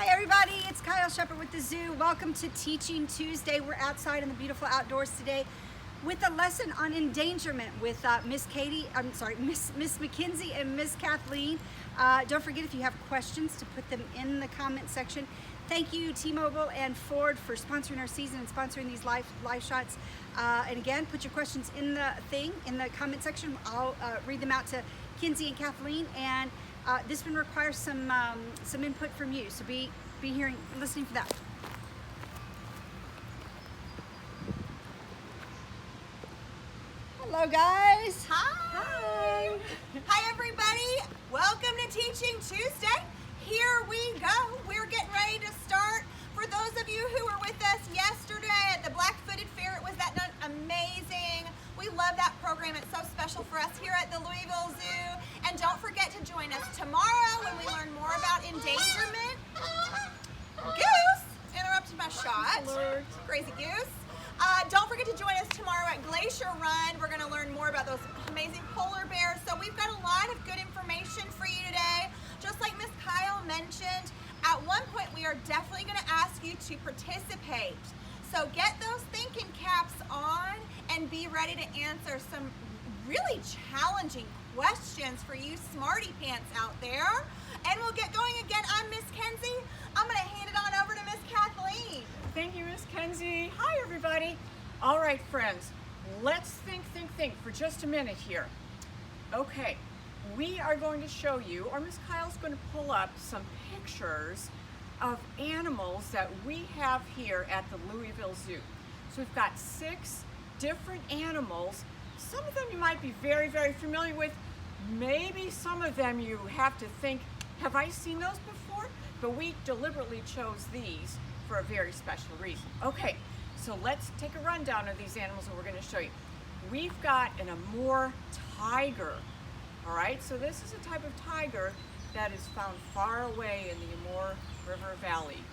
Hi everybody, it's Kyle Shepard with the zoo. Welcome to Teaching Tuesday. We're outside in the beautiful outdoors today with a lesson on endangerment with Miss McKenzie and Miss Kathleen. Don't forget, if you have questions, to put them in the comment section. Thank you T-Mobile and Ford for sponsoring our season and sponsoring these live shots. And again, put your questions in the comment section. I'll read them out to Kinsey and Kathleen, and this one requires some input from you, so be listening for that. Hello guys. Hi. Hi everybody. Welcome to Teaching Tuesday. Here we go. We're getting ready to start. For those of you who were with us yesterday at the Black-Footed Ferret, was that not amazing? We love that program. It's so special for us here at the Louisville Zoo. And don't forget to join us tomorrow when we learn more about endangerment. Goose interrupted my shot. Crazy goose. Don't forget to join us tomorrow at Glacier Run. We're going to learn more about those amazing polar bears. So we've got a lot of good information for you today. Just like Miss Kyle mentioned, at one point we are definitely going to ask you to participate. So get those thinking caps on and be ready to answer some really challenging questions for you smarty pants out there. And we'll get going again. I'm Miss Kenzie. I'm going to hand it on over to Miss Kathleen. Thank you, Miss Kenzie. Hi, everybody. All right, friends, let's think for just a minute here. Okay, we are going to show you, or Miss Kyle's going to pull up some pictures of animals that we have here at the Louisville Zoo. So we've got 6 different animals. Some of them you might be very familiar with. Maybe some of them you have to think, have I seen those before? But we deliberately chose these for a very special reason. Okay, so let's take a rundown of these animals that we're going to show you. We've got an Amur tiger. All right, so this is a type of tiger that is found far away in the Amur River Valley.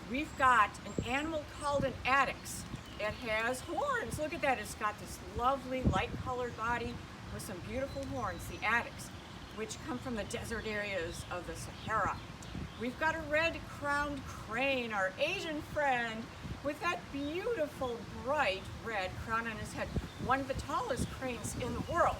We've got an animal called an addax. It has horns. Look at that. It's got this lovely light-colored body with some beautiful horns, the addax, which come from the desert areas of the Sahara. We've got a red-crowned crane, our Asian friend, with that beautiful bright red crown on his head, one of the tallest cranes in the world.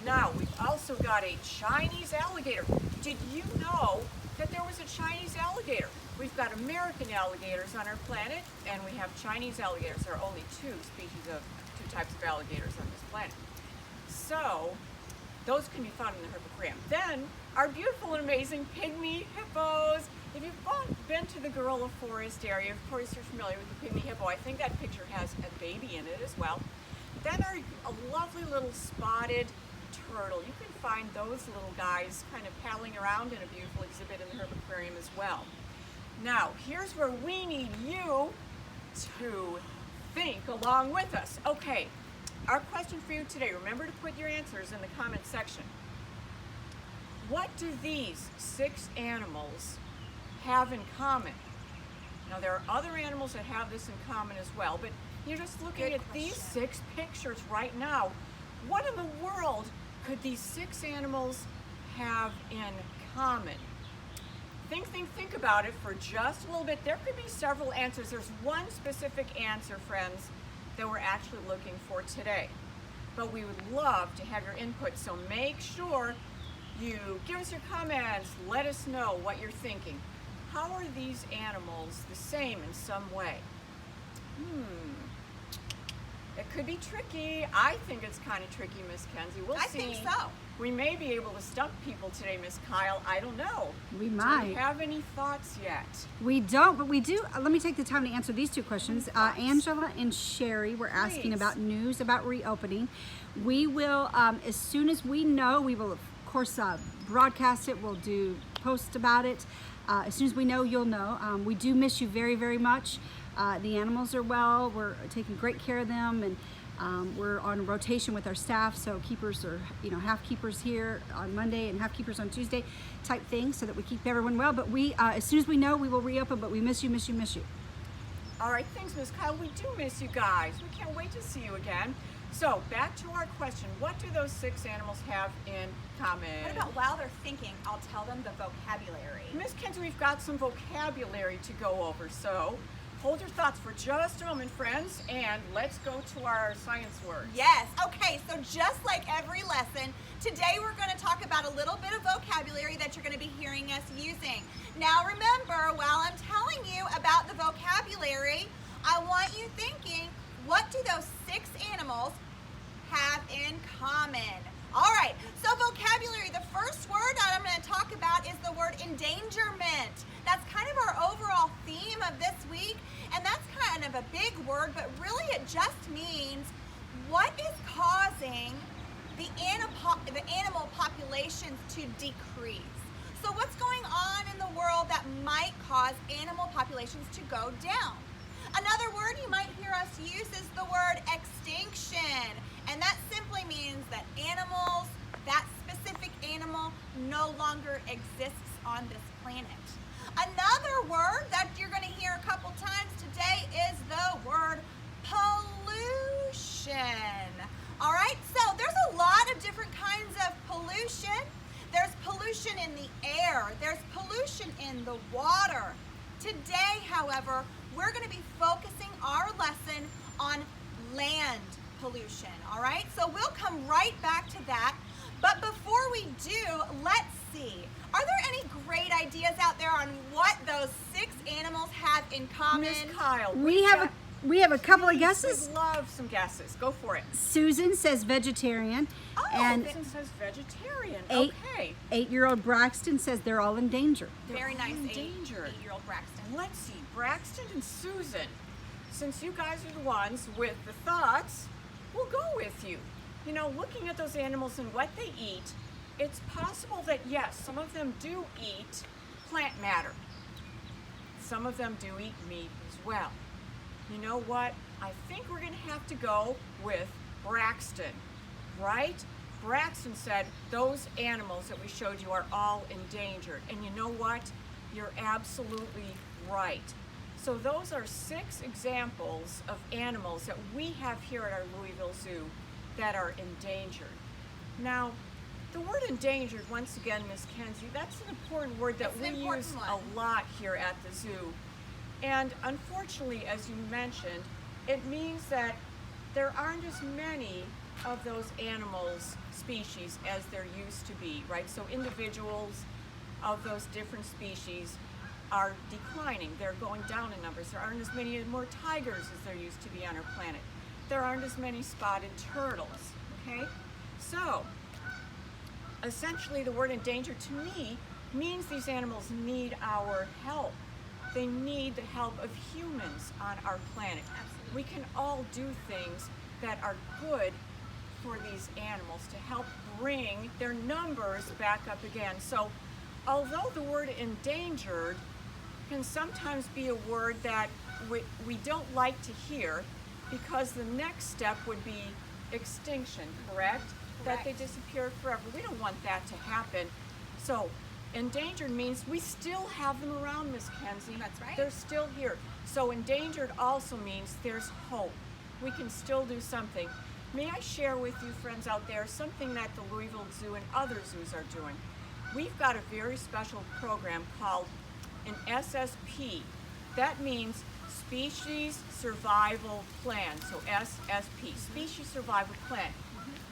Now, we've also got a Chinese alligator. Did you know that there was a Chinese alligator? We've got American alligators on our planet, and we have Chinese alligators. There are only 2 types of alligators on this planet. So, those can be found in the herbarium. Then, our beautiful and amazing pygmy hippos. If you've been to the gorilla forest area, of course you're familiar with the pygmy hippo. I think that picture has a baby in it as well. Then a lovely little spotted turtle. You can find those little guys kind of paddling around in a beautiful exhibit in the herbarium as well. Now, here's where we need you to think along with us. Okay, our question for you today, remember to put your answers in the comment section. What do these 6 animals have in common? Now, there are other animals that have this in common as well, but you're just looking at these 6 pictures right now. What in the world could these 6 animals have in common? Think about it for just a little bit. There could be several answers. There's one specific answer, friends, that we're actually looking for today. But we would love to have your input, so make sure you give us your comments, let us know what you're thinking. How are these animals the same in some way? It could be tricky. I think it's kind of tricky, Miss Kenzie. We'll see. I think so. We may be able to stump people today, Miss Kyle. I don't know. We might. Do you have any thoughts yet? We don't, but we do. Let me take the time to answer these 2 questions. Angela and Sherry were asking about news about reopening. We will, as soon as we know, we will, of course, broadcast it. We'll do posts about it. As soon as we know, you'll know. We do miss you very much. The animals are well. We're taking great care of them, and we're on rotation with our staff, so keepers are, half keepers here on Monday and half keepers on Tuesday type thing, so that we keep everyone well. But we, as soon as we know, we will reopen, but we miss you. All right, thanks, Miss Kyle. We do miss you guys. We can't wait to see you again. So back to our question, what do those 6 animals have in common? What about while they're thinking, I'll tell them the vocabulary. Miss Kenzie, we've got some vocabulary to go over, so hold your thoughts for just a moment, friends, and let's go to our science words. Yes, okay, so just like every lesson, today we're going to talk about a little bit of vocabulary that you're going to be hearing us using. Now remember, while I'm telling you about the vocabulary, I want you thinking, what do those 6 animals have in common? All right, so vocabulary, the first word that I'm going to talk about is the word endangerment. That's kind of our overall theme of this week, and that's kind of a big word, but really it just means what is causing the animal populations to decrease. So what's going on in the world that might cause animal populations to go down? Another word you might hear us use is the word extinction, and that simply means that animals, that specific animal, no longer exists on this planet. Another word that you're going to hear a couple times today is the word pollution. All right, so there's a lot of different kinds of pollution. There's pollution in the air, there's pollution in the water. Today, however, we're going to be focusing our lesson on land pollution, all right? So we'll come right back to that. But before we do, let's see. Are there any great ideas out there on what those 6 animals have in common? Miss Kyle, We have a couple of guesses. We'd love some guesses. Go for it. Susan says vegetarian. Oh, and Susan says vegetarian. Eight- Okay. 8-year-old Braxton says they're all in danger. Very nice, Endangered. 8-year-old Braxton. Let's see, Braxton and Susan, since you guys are the ones with the thoughts, we'll go with you. You know, looking at those animals and what they eat, it's possible that yes, some of them do eat plant matter. Some of them do eat meat as well. You know what? I think we're going to have to go with Braxton, right? Braxton said those animals that we showed you are all endangered. And you know what? You're absolutely right. So those are 6 examples of animals that we have here at our Louisville Zoo that are endangered. Now, the word endangered, once again, Miss Kenzie, that's an important word that It's we an important use one. a lot here at the zoo. And unfortunately, as you mentioned, it means that there aren't as many of those animals species as there used to be, right? So individuals of those different species are declining. They're going down in numbers. There aren't as many more tigers as there used to be on our planet. There aren't as many spotted turtles, okay? So, essentially the word endangered to me means these animals need our help. They need the help of humans on our planet. Absolutely. We can all do things that are good for these animals to help bring their numbers back up again. So, although the word endangered can sometimes be a word that we don't like to hear, because the next step would be extinction, correct? That they disappear forever. We don't want that to happen. So endangered means we still have them around, Miss Kenzie. That's right. They're still here. So endangered also means there's hope. We can still do something. May I share with you, friends out there, something that the Louisville Zoo and other zoos are doing? We've got a very special program called an SSP. That means Species Survival Plan. So SSP, Species Survival Plan.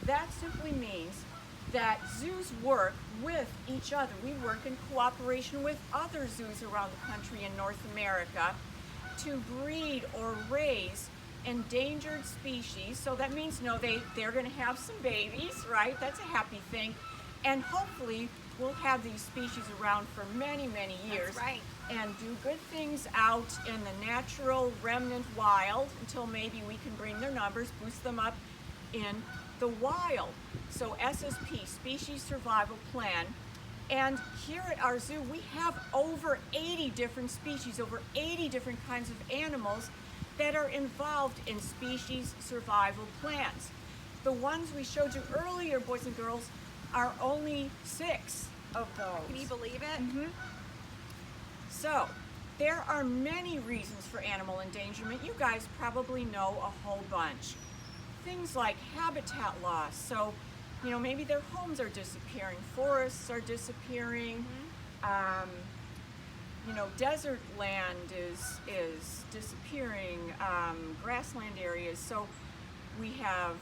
That simply means that zoos work with each other. We work in cooperation with other zoos around the country in North America to breed or raise endangered species. So that means, they're going to have some babies, right? That's a happy thing. And hopefully we'll have these species around for many, many years. That's right. And do good things out in the natural remnant wild until maybe we can bring their numbers, boost them up in the wild. So SSP, Species Survival Plan. And here at our zoo, we have over 80 different species, over 80 different kinds of animals that are involved in species survival plans. The ones we showed you earlier, boys and girls, are only 6 of those. Can you believe it? So, there are many reasons for animal endangerment. You guys probably know a whole bunch. things like habitat loss. So, you know, maybe their homes are disappearing, forests are disappearing, you know, desert land is disappearing, grassland areas. So we have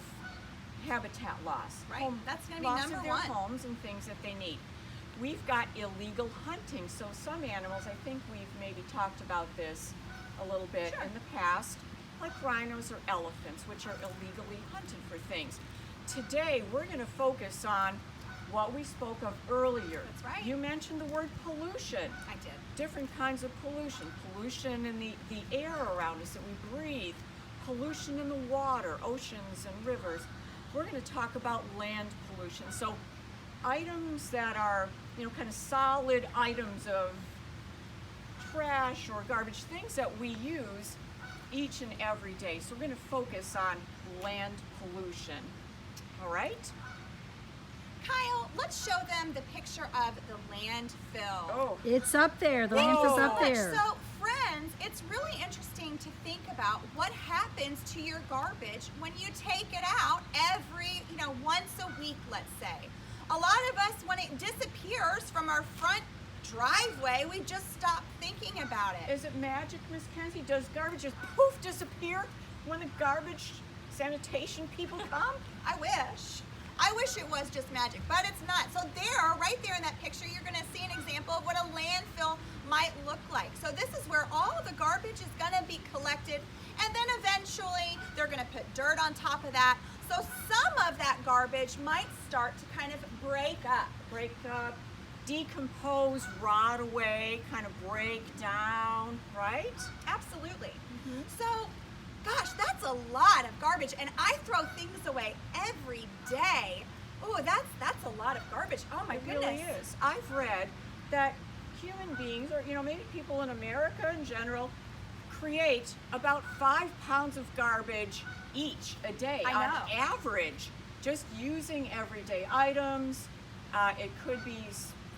habitat loss. Right, that's gonna be loss number of their one. homes and things that they need. We've got illegal hunting. So some animals, I think we've maybe talked about this a little bit Sure. in the past, like rhinos or elephants, which are illegally hunted for things. Today, we're going to focus on what we spoke of earlier. That's right. You mentioned the word pollution. I did. Different kinds of pollution. Pollution in the air around us that we breathe. Pollution in the water, oceans and rivers. We're going to talk about land pollution. So items that are, you know, kind of solid items of trash or garbage, things that we use each and every day. So we're going to focus on land pollution. All right? Kyle, let's show them the picture of the landfill. Oh, It's up there. The Thank you landfill's so up much. there. So, friends, it's really interesting to think about what happens to your garbage when you take it out every, you know, once a week, let's say. A lot of us, when it disappears from our front driveway, we just stop thinking about it. is it magic, Miss Kenzie? Does garbage just poof disappear when the garbage sanitation people come? I wish it was just magic, but it's not. So there, right there in that picture, you're gonna see an example of what a landfill might look like. So this is where all of the garbage is gonna be collected, and then eventually they're gonna put dirt on top of that. So some of that garbage might start to kind of break up. Break up, decompose, rot away, kind of break down, right? Absolutely. So, gosh, that's a lot of garbage, and I throw things away every day. Oh, that's a lot of garbage. Oh my It goodness. really is. I've read that human beings, or you know, maybe people in America in general, create about 5 pounds of garbage each a day I on know. average, just using everyday items. It could be,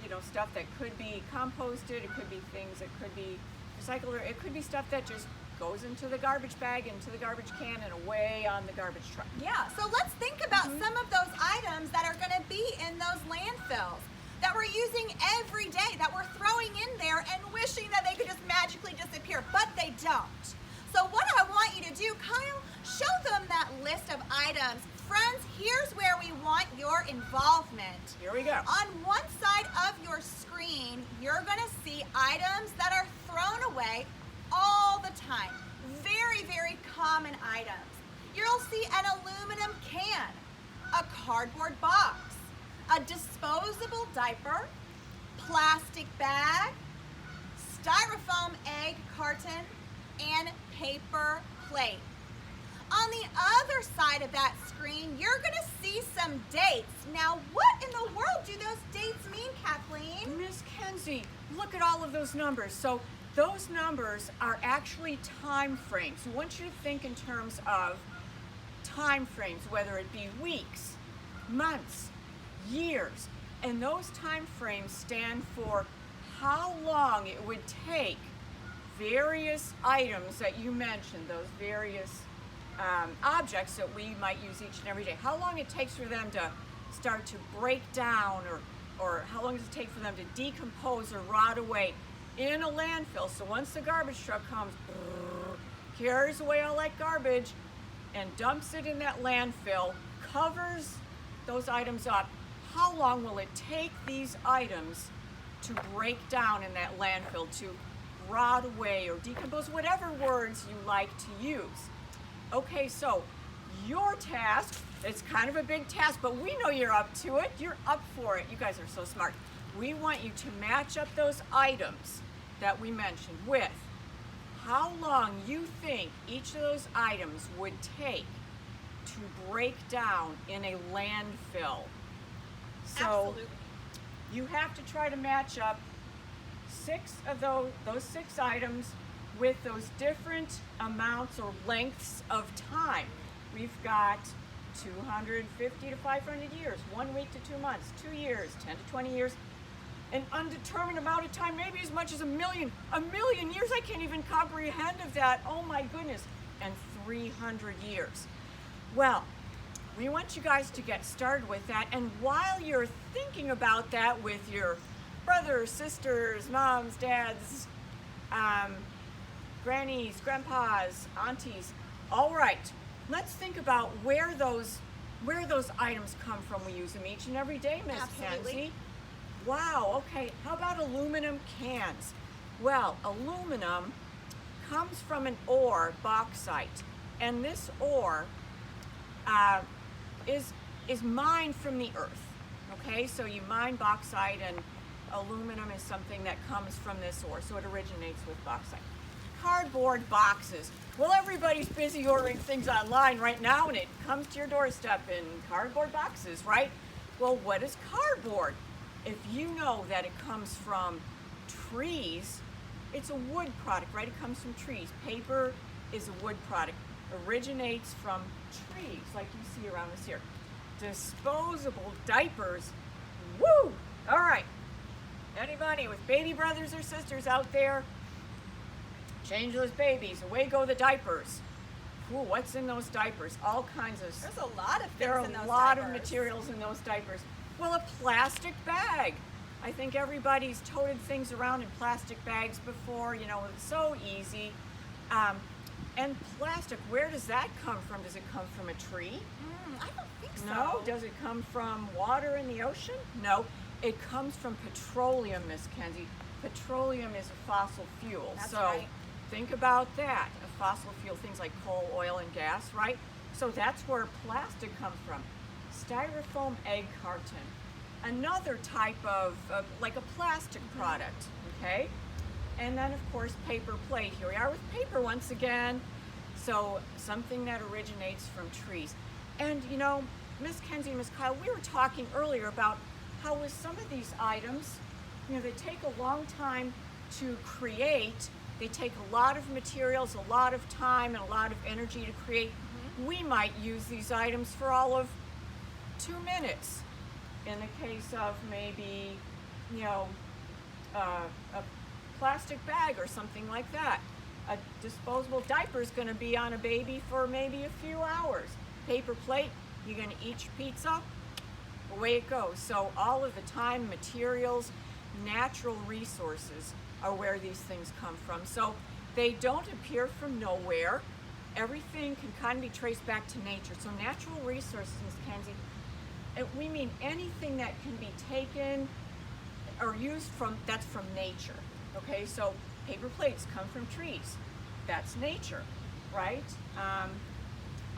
you know, stuff that could be composted. It could be things that could be recycled, or it could be stuff that just goes into the garbage bag, into the garbage can, and away on the garbage truck. Yeah, so let's think about some of those items that are going to be in those landfills that we're using every day, that we're throwing in there and wishing that they could just magically disappear, but they don't. So what I want you to do, Kyle, show them that list of items. Friends, here's where we want your involvement. Here we go. On one side of your screen, you're going to see items that are thrown away all the time. Very, very common items. You'll see an aluminum can, a cardboard box, a disposable diaper, plastic bag, styrofoam egg carton, and paper plate. On the other side of that screen, you're going to see some dates. Now, what in the world do those dates mean, Kathleen? Miss Kenzie, look at all of those numbers. So those numbers are actually time frames. We want you to think in terms of time frames, whether it be weeks, months, years. And those time frames stand for how long it would take various items that you mentioned, those various objects that we might use each and every day. How long it takes for them to start to break down, or how long does it take for them to decompose or rot away in a landfill. So once the garbage truck comes, carries away all that garbage and dumps it in that landfill, covers those items up, how long will it take these items to break down in that landfill, to rot away or decompose, whatever words you like to use? Okay, so your task, it's kind of a big task, but we know you're up to it. You're up for it. You guys are so smart. We want you to match up those items that we mentioned with how long you think each of those items would take to break down in a landfill. So Absolutely. you have to try to match up 6 of those 6 items with those different amounts or lengths of time. We've got 250 to 500 years, 1 week to 2 months, 2 years, 10 to 20 years, an undetermined amount of time, maybe as much as a million years. I can't even comprehend of that. Oh my goodness. And 300 years. Well, we want you guys to get started with that. And while you're thinking about that with your brothers, sisters, moms, dads, grannies, grandpas, aunties, all right, let's think about where those items come from. We use them each and every day, Miss Kenzie. Wow, okay, how about aluminum cans? Well, aluminum comes from an ore, bauxite, and this ore is mined from the earth. Okay, so you mine bauxite, and aluminum is something that comes from this ore, so it originates with bauxite. Cardboard boxes. Well, everybody's busy ordering things online right now, and it comes to your doorstep in cardboard boxes, right? Well, what is cardboard? If you know that it comes from trees, it's a wood product, right? It comes from trees. Paper is a wood product, originates from trees, like you see around us here. Disposable diapers, woo! All right, anybody with baby brothers or sisters out there, change those babies, away go the diapers. Ooh, what's in those diapers? All kinds of... There's a lot of things There are in those a lot diapers. of materials in those diapers. Well, a plastic bag. I think everybody's toted things around in plastic bags before, you know, it's so easy. And plastic, where does that come from? Does it come from a tree? I don't think so. No. Does it come from water in the ocean? No. It comes from petroleum, Miss Kenzie. Petroleum is a fossil fuel. That's so right. think about that. A fossil fuel, things like coal, oil, and gas, right? So that's where plastic comes from. Styrofoam egg carton. Another type of like a plastic product, okay? And then, of course, paper plate. Here we are with paper once again. So something that originates from trees. And, you know, Miss Kenzie and Miss Kyle, we were talking earlier about how with some of these items, you know, they take a long time to create. They take a lot of materials, a lot of time, and a lot of energy to create. We might use these items for all of 2 minutes. In the case of maybe, you know, a plastic bag or something like that. A disposable diaper is going to be on a baby for maybe a few hours. Paper plate, you're going to eat your pizza, away it goes. So all of the time, materials, natural resources are where these things come from. So they don't appear from nowhere. Everything can kind of be traced back to nature. So natural resources, Ms. Kenzie, we mean anything that can be taken or used that's from nature. Okay, so paper plates come from trees. That's nature, right?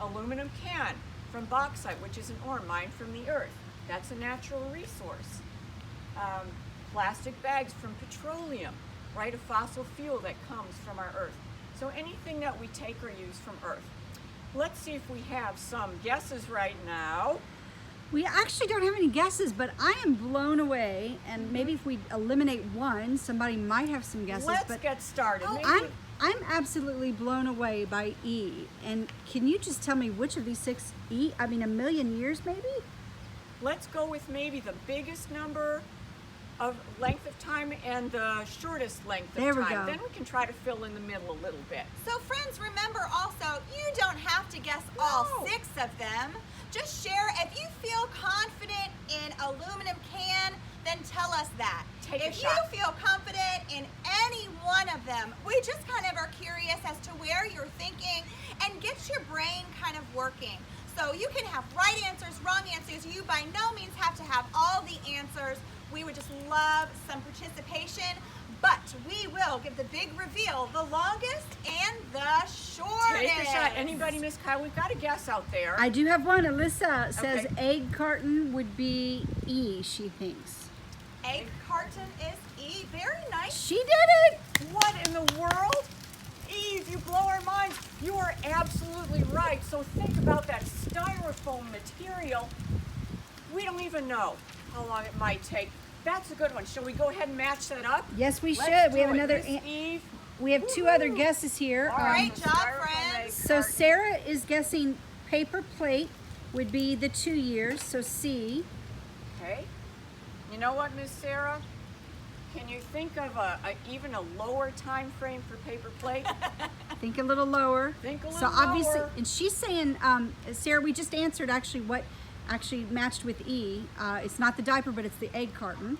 Aluminum can from bauxite, which is an ore mined from the earth. That's a natural resource. Plastic bags from petroleum, right? A fossil fuel that comes from our earth. So anything that we take or use from earth. Let's see if we have some guesses right now. We actually don't have any guesses, but I am blown away. And maybe if we eliminate one, somebody might have some guesses. Let's but get started. I'm absolutely blown away by E. And can you just tell me which of these 6 E? I mean, a million years maybe? Let's go with maybe the biggest number of length of time and the shortest length of time. There we go. Then we can try to fill in the middle a little bit. So friends, remember also, you don't have to guess all 6 of them. Just share. If you feel confident in aluminum can, then tell us that. Take a if shot. you feel confident in any one of them, we just kind of are curious as to where you're thinking and get your brain kind of working. So you can have right answers, wrong answers. You by no means have to have all the answers. We would just love some participation, but we will give the big reveal, the longest and the shortest. Take a shot. Anybody, Miss Kyle? We've got a guess out there. I do have one. Alyssa says Okay. egg carton would be E, she thinks. Egg carton is E. Very nice. She did it! What in the world? Eve, you blow our minds. You are absolutely right. So think about that styrofoam material. We don't even know how long it might take. That's a good one. Shall we go ahead and match that up? Yes, we Let's should. We do have it. another. Miss Eve. We have 2 other guesses here. All right, Great job, styrofoam friends. egg So carton. Sarah is guessing paper plate would be the 2 years, so C. Okay. You know what, Miss Sarah? Can you think of even a lower time frame for paper plate? Think a little lower. Think a So little obviously, lower. and she's saying, Sarah, we just answered actually what actually matched with E. It's not the diaper, but it's the egg carton.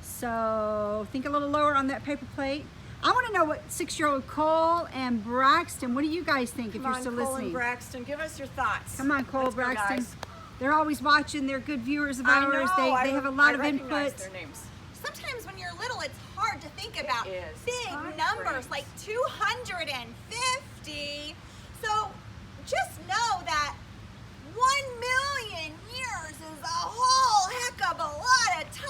So think a little lower on that paper plate. I want to know what 6-year-old Cole and Braxton, what do you guys think if Come you're on, still Cole listening? and Braxton, give us your thoughts. Come on, Cole, Let's go, Braxton. guys. They're always watching. They're good viewers of I ours. know, They have a lot I of recognize input. their names. Sometimes when you're little, it's hard to think about is. big Time numbers frames. like 250. So just know that 1,000,000 years is a whole heck of a lot of time.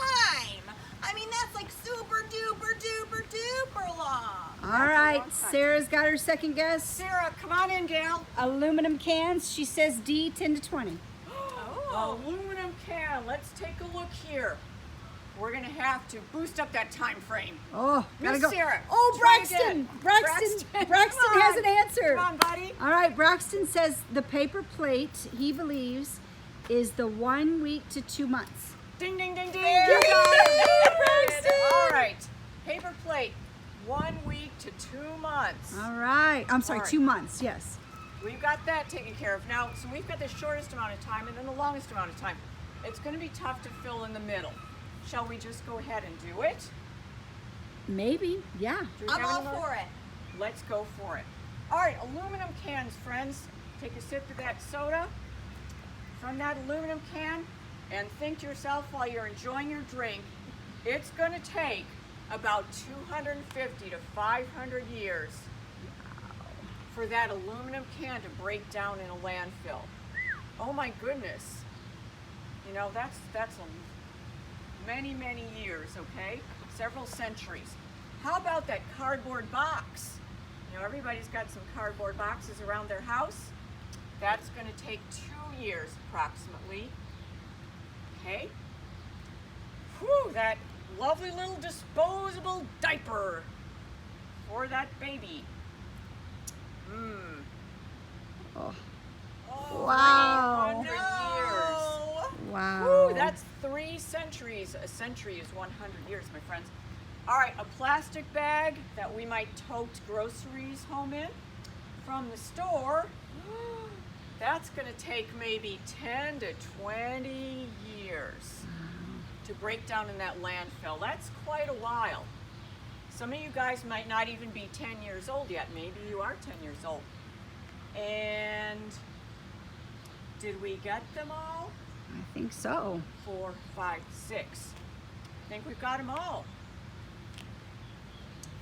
I mean, that's like super duper duper duper long. All That's a right, long time. Sarah's got her second guess. Sarah, come on in, gal. Aluminum cans. She says D, 10 to 20. Aluminum can. Let's take a look here. We're gonna have to boost up that time frame. Oh, gotta Miss go. Sarah, Oh, try Braxton. again. Braxton Come on. has an answer. Come on, buddy. All right, Braxton says the paper plate, he believes, is the 1 week to 2 months. Ding, ding, ding, ding. Very You got good, it. Braxton. All right. Paper plate, 1 week to 2 months. All right. I'm sorry, All right. 2 months, yes. We've got that taken care of. Now, so we've got the shortest amount of time and then the longest amount of time. It's going to be tough to fill in the middle. Shall we just go ahead and do it? Maybe, yeah. Do we I'm have all any more? for it. Let's go for it. All right, aluminum cans, friends. Take a sip of that soda from that aluminum can and think to yourself while you're enjoying your drink, it's going to take about 250 to 500 years for that aluminum can to break down in a landfill. Oh my goodness. You know, that's many, many years, okay? Several centuries. How about that cardboard box? You know, everybody's got some cardboard boxes around their house. That's going to take 2 years approximately. Okay? Whew, that lovely little disposable diaper for that baby. Oh, Oh, Wow. 300 years. wow. Woo, that's 3 centuries. A century is 100 years, my friends. All right, a plastic bag that we might tote groceries home in from the store. That's going to take maybe 10 to 20 years to break down in that landfill. That's quite a while. Some of you guys might not even be 10 years old yet. Maybe you are 10 years old. And did we get them all? I think so. 4, 5, 6. I think we've got them all.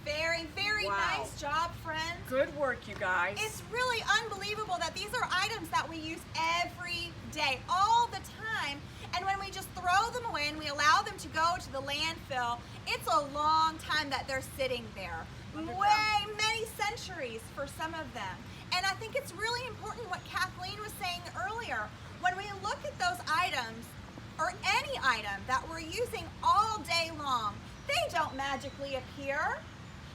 Very, very Wow. nice job, friends. Good work, you guys. It's really unbelievable that these are items that we use every day, all the time. And when we just throw them away and we allow them to go to the landfill, it's a long time that they're sitting there. Way, many centuries for some of them. And I think it's really important what Kathleen was saying earlier. When we look at those items, or any item that we're using all day long, they don't magically appear.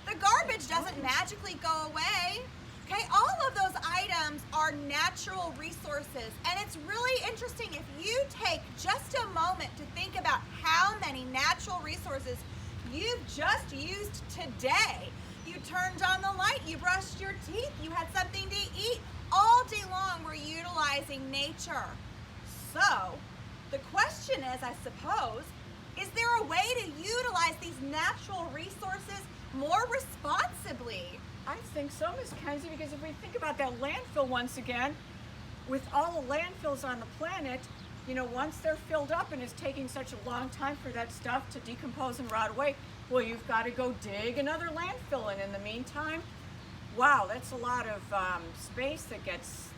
The garbage doesn't magically go away. Okay, all of those items are natural resources, and it's really interesting if you take just a moment to think about how many natural resources you've just used today. You turned on the light, you brushed your teeth, you had something to eat. All day long we're utilizing nature. So, the question is, I suppose, is there a way to utilize these natural resources more responsibly? I think so, Miss Kenzie, because if we think about that landfill once again, with all the landfills on the planet, you know, once they're filled up and it's taking such a long time for that stuff to decompose and rot away, well, you've got to go dig another landfill, and in the meantime, wow, that's a lot of space that gets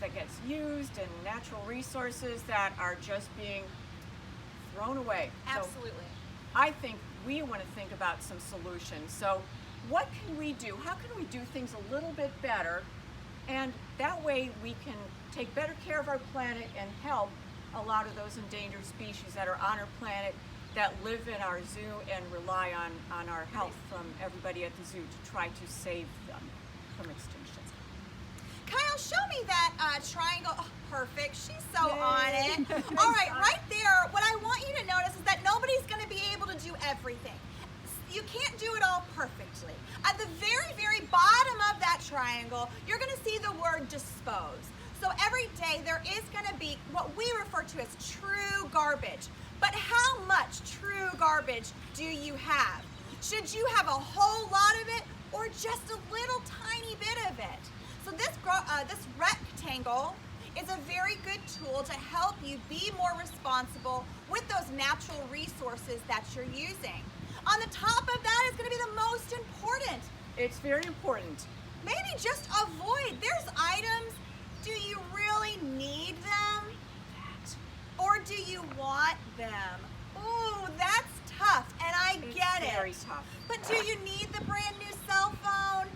used and natural resources that are just being thrown away. So Absolutely. I think we want to think about some solutions. So what can we do? How can we do things a little bit better? And that way we can take better care of our planet and help a lot of those endangered species that are on our planet that live in our zoo and rely on our help from everybody at the zoo to try to save them from extinction. Kyle, show me that triangle. Oh, perfect. She's so Yay. on it. All right, right there, what I want you to notice is that nobody's going to be able to do everything. You decompose. So every day there is going to be what we refer to as true garbage. But how much true garbage do you have? Should you have a whole lot of it or just a little tiny bit of it? So this rectangle is a very good tool to help you be more responsible with those natural resources that you're using. On the top of that is going to be the most important. It's very important. Maybe just avoid. There's items, do you really need them? Or do you want them? Ooh, that's tough, and I get it. It's very tough. But do you need the brand new cell phone?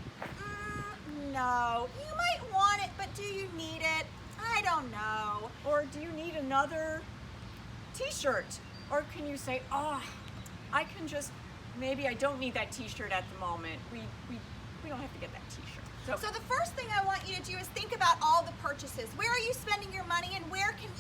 No. You might want it, but do you need it? I don't know. Or do you need another t-shirt? Or can you say, oh, I can just, maybe I don't need that t-shirt at the moment. We don't have to get that t-shirt. So the first thing I want you to do is think about all the purchases. Where are you spending your money, and where can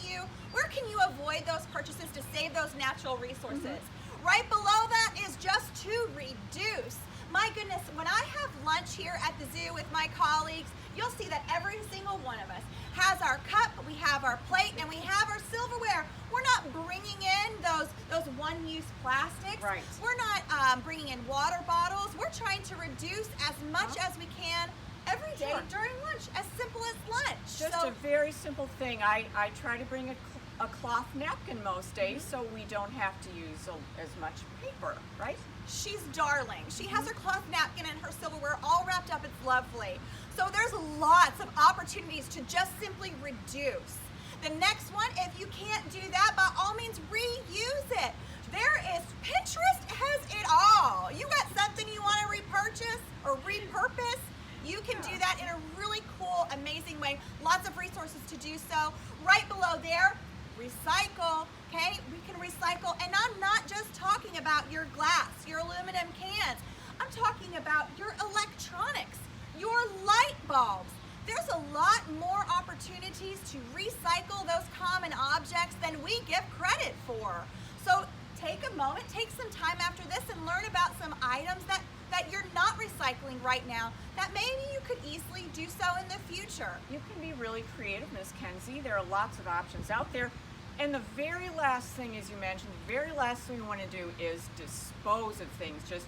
you avoid those purchases to save those natural resources? Right below that is just to reduce. My goodness, when I have lunch here at the zoo with my colleagues, you'll see that every single one of us has our cup, we have our plate, and we have our silverware. We're not bringing in those one-use plastics. Right. We're not bringing in water bottles. We're trying to reduce as much as we can every day during lunch, as simple as lunch. Just a very simple thing. I try to bring a cloth napkin most days so we don't have to use as much paper, right? She's darling. She has her cloth napkin and her silverware all wrapped up. It's lovely. So there's lots of opportunities to just simply reduce. The next one, if you can't do that, by all means reuse it. Pinterest has it all. You got something you want to repurchase or repurpose, you can do that in a really cool, amazing way. Lots of resources to do so. Right below there, recycle, okay? We can recycle, and I'm not just talking about your glass, your aluminum cans. I'm talking about your electronics, your light bulbs. There's a lot more opportunities to recycle those common objects than we give credit for. So take a moment, take some time after this and learn about some items that you're not recycling right now that maybe you could easily do so in the future. You can be really creative, Ms. Kenzie. There are lots of options out there. And the very last thing, as you mentioned, the very last thing we want to do is dispose of things. Just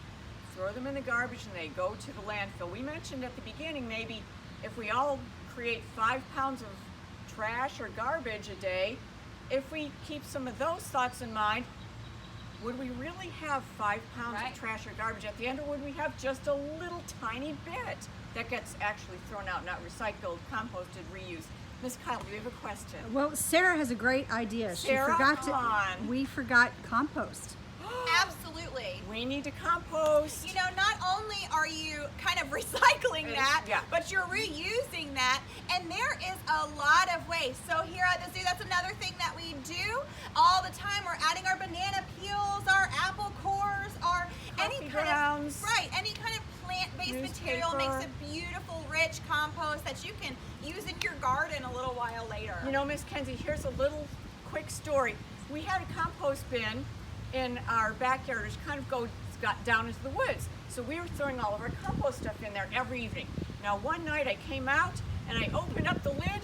throw them in the garbage and they go to the landfill. We mentioned at the beginning, maybe if we all create 5 pounds of trash or garbage a day, if we keep some of those thoughts in mind, would we really have 5 pounds of trash or garbage at the end, or would we have just a little tiny bit that gets actually thrown out, not recycled, composted, reused? Miss Kyle, do you have a question? Well, Sarah has a great idea. Sarah, We forgot compost. Absolutely. We need to compost. You know, not only are you kind of recycling that, but you're reusing that, and there is a lot of waste. So here at the zoo, that's another thing that we do all the time. We're adding our banana peels, our apple cores, our any kind of plant-based material makes a beautiful, rich compost that you can use in your garden a little while later. You know, Miss Kenzie, here's a little quick story. We had a compost bin in our backyard, which kind of got down into the woods. So we were throwing all of our compost stuff in there every evening. Now one night I came out and I opened up the lid.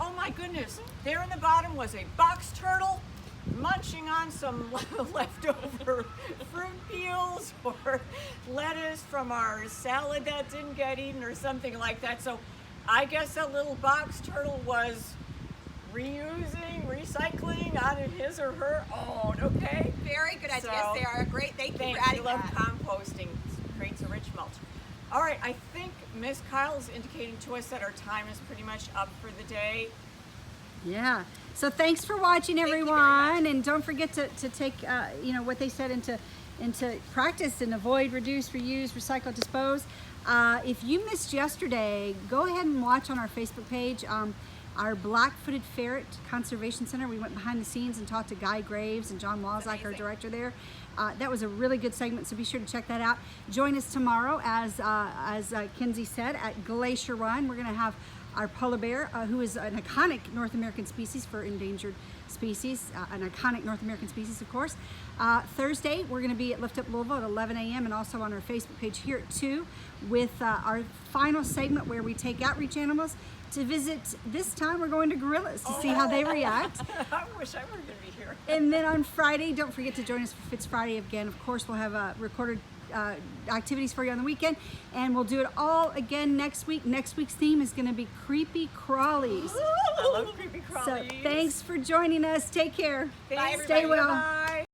Oh my goodness, there in the bottom was a box turtle munching on some leftover fruit peels or lettuce from our salad that didn't get eaten or something like that. So I guess that little box turtle was reusing, recycling out of his or her own, okay? Very good idea, Sarah. Great, thank you for adding that. We love composting. It creates a rich mulch. All right, I think Miss Kyle is indicating to us that our time is pretty much up for the day. Yeah. So thanks for watching, everyone, and don't forget to take what they said into practice and avoid, reduce, reuse, recycle, dispose. If you missed yesterday, go ahead and watch on our Facebook page. Our Black-Footed Ferret Conservation Center. We went behind the scenes and talked to Guy Graves and John Walzak, our director there. That was a really good segment, so be sure to check that out. Join us tomorrow, as Kenzie said, at Glacier Run. We're going to have our polar bear, who is an iconic North American species for endangered species, an iconic North American species, of course. Thursday, we're going to be at Lift Up Louisville at 11 a.m. and also on our Facebook page here at 2 with our final segment where we take outreach animals to visit. This time we're going to gorillas to see how they react. I wish I were going to be here. And then on Friday, don't forget to join us for Fitz Friday again. Of course, we'll have recorded activities for you on the weekend, and we'll do it all again next week. Next week's theme is going to be creepy crawlies. I love creepy crawlies. So thanks for joining us. Take care. Bye, Stay everybody. well. Bye.